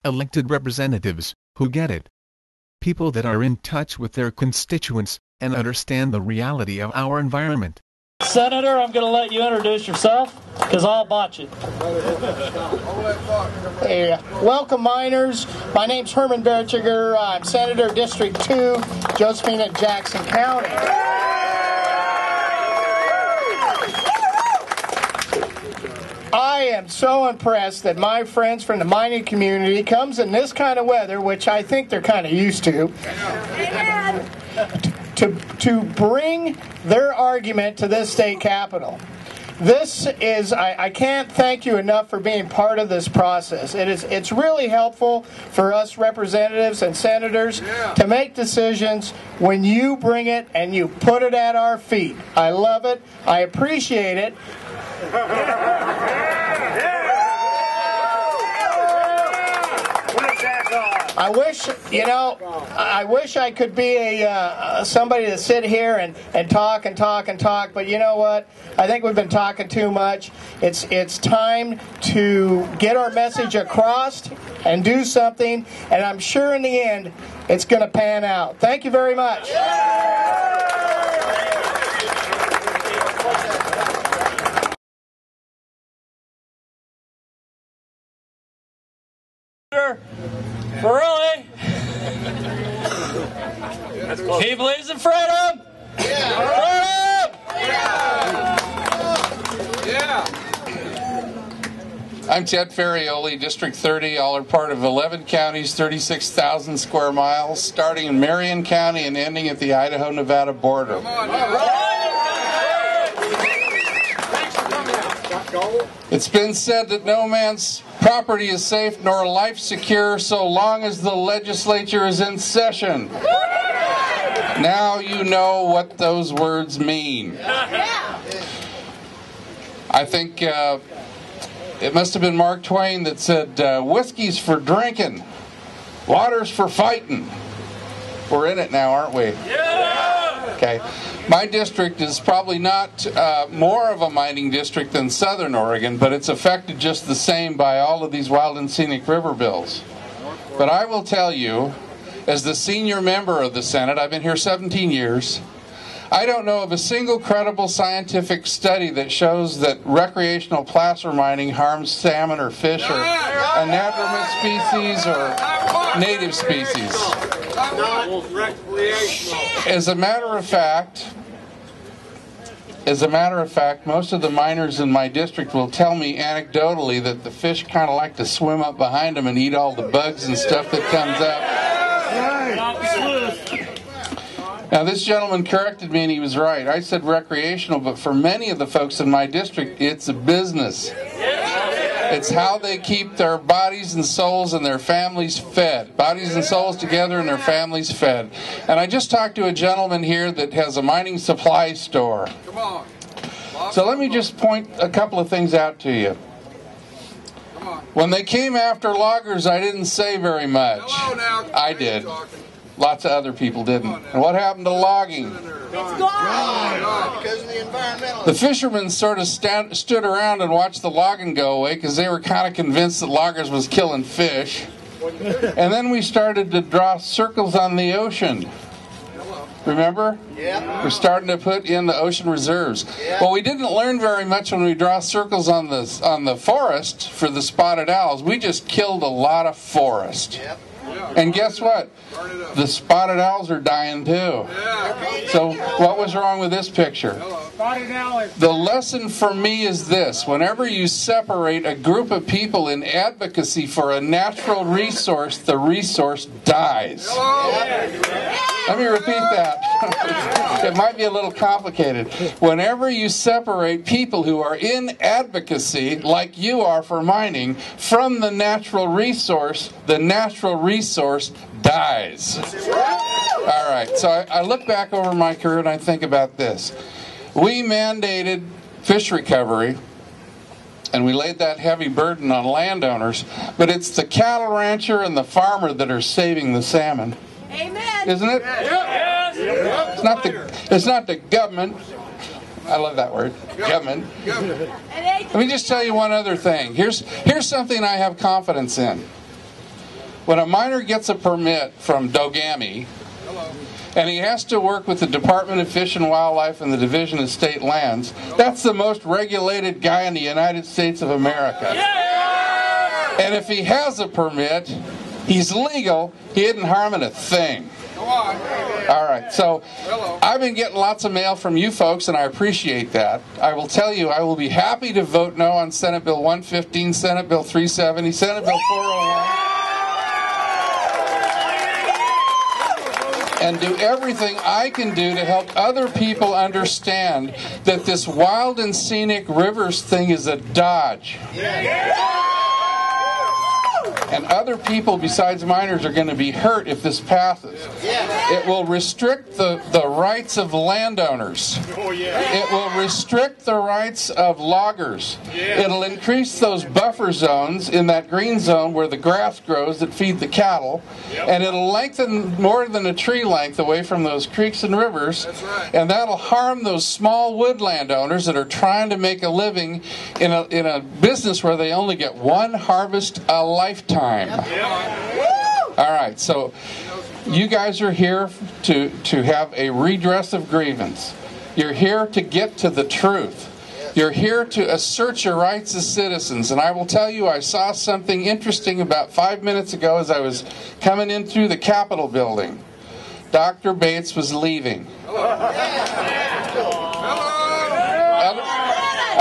elected representatives who get it. People that are in touch with their constituents and understand the reality of our environment. Senator, I'm going to let you introduce yourself, because I'll botch it. Hey, welcome, miners. My name's Herman Baertschiger. I'm Senator District 2, Josephine and Jackson County. I am so impressed that my friends from the mining community comes in this kind of weather, which I think they're kind of used to. To bring their argument to this state capitol. This is, I can't thank you enough for being part of this process. It's really helpful for us representatives and senators to make decisions when you bring it and you put it at our feet. I love it. I appreciate it. I wish I could be somebody to sit here and talk, but you know what? I think we've been talking too much. It's time to get our message across and do something, and I'm sure in the end it's going to pan out. Thank you very much. Ferrioli! He believes in freedom! Yeah. Freedom! Yeah. I'm Ted Ferrioli, District 30. All are part of 11 counties, 36,000 square miles, starting in Marion County and ending at the Idaho-Nevada border. Come on, It's been said that no man's property is safe nor life secure so long as the legislature is in session. Now you know what those words mean. I think it must have been Mark Twain that said, whiskey's for drinking, water's for fighting. We're in it now, aren't we? Yeah! Okay. My district is probably not more of a mining district than Southern Oregon, but it's affected just the same by all of these wild and scenic river bills. But I will tell you, as the senior member of the Senate, I've been here 17 years, I don't know of a single credible scientific study that shows that recreational placer mining harms salmon or fish or anadromous species or native species. As a matter of fact, most of the miners in my district will tell me anecdotally that the fish kind of like to swim up behind them and eat all the bugs and stuff that comes up. Now, this gentleman corrected me and he was right. I said recreational, but for many of the folks in my district, it's a business. It's how they keep their bodies and souls and their families fed. Bodies and souls together and their families fed. And I just talked to a gentleman here that has a mining supply store. Come on. So let me just point a couple of things out to you. When they came after loggers, I didn't say very much. I did. Lots of other people didn't. And what happened to logging? It's gone. Because of the environmental. The fishermen sort of stood around and watched the logging go away because they were kind of convinced that loggers was killing fish. And then we started to draw circles on the ocean. Remember? Yeah. We're starting to put in the ocean reserves. Yeah. Well, we didn't learn very much when we draw circles on the forest for the spotted owls. We just killed a lot of forest. Yep. And guess what? The spotted owls are dying too. So what was wrong with this picture? The lesson for me is this. Whenever you separate a group of people in advocacy for a natural resource, the resource dies. Let me repeat that. It might be a little complicated. Whenever you separate people who are in advocacy, like you are for mining, from the natural resource dies. All right, so I look back over my career and I think about this. We mandated fish recovery, and we laid that heavy burden on landowners, but it's the cattle rancher and the farmer that are saving the salmon. Amen. Isn't it? Yes. It's not the government. I love that word, government. Let me just tell you one other thing. Here's something I have confidence in. When a miner gets a permit from Dogami, and he has to work with the Department of Fish and Wildlife and the Division of State Lands, that's the most regulated guy in the United States of America. And if he has a permit, he's legal, he isn't harming a thing. All right, so I've been getting lots of mail from you folks, and I appreciate that. I will tell you, I will be happy to vote no on Senate Bill 115, Senate Bill 370, Senate Bill 401, and do everything I can do to help other people understand that this wild and scenic rivers thing is a dodge. And other people besides miners are going to be hurt if this passes. It will restrict the rights of landowners. It will restrict the rights of loggers. It'll increase those buffer zones in that green zone where the grass grows that feed the cattle. And it'll lengthen more than a tree length away from those creeks and rivers. And that'll harm those small wood landowners that are trying to make a living in a business where they only get one harvest a lifetime. All right, so you guys are here to have a redress of grievance. You're here to get to the truth. You're here to assert your rights as citizens. And I will tell you, I saw something interesting about 5 minutes ago as I was coming in through the Capitol building. Dr. Bates was leaving.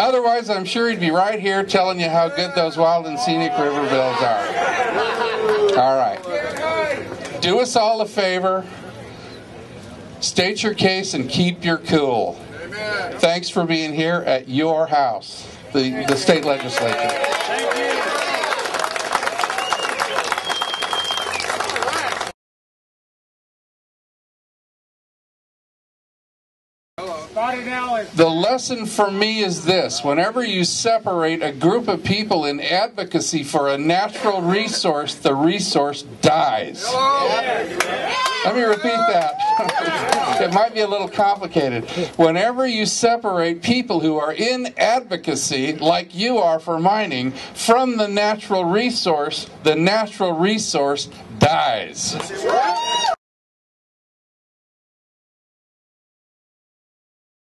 Otherwise, I'm sure he'd be right here telling you how good those wild and scenic river bills are. All right. Do us all a favor. State your case and keep your cool. Thanks for being here at your house, the state legislature. Thank you. The lesson for me is this: whenever you separate a group of people in advocacy for a natural resource, the resource dies. Let me repeat that. It might be a little complicated. Whenever you separate people who are in advocacy, like you are for mining, from the natural resource dies.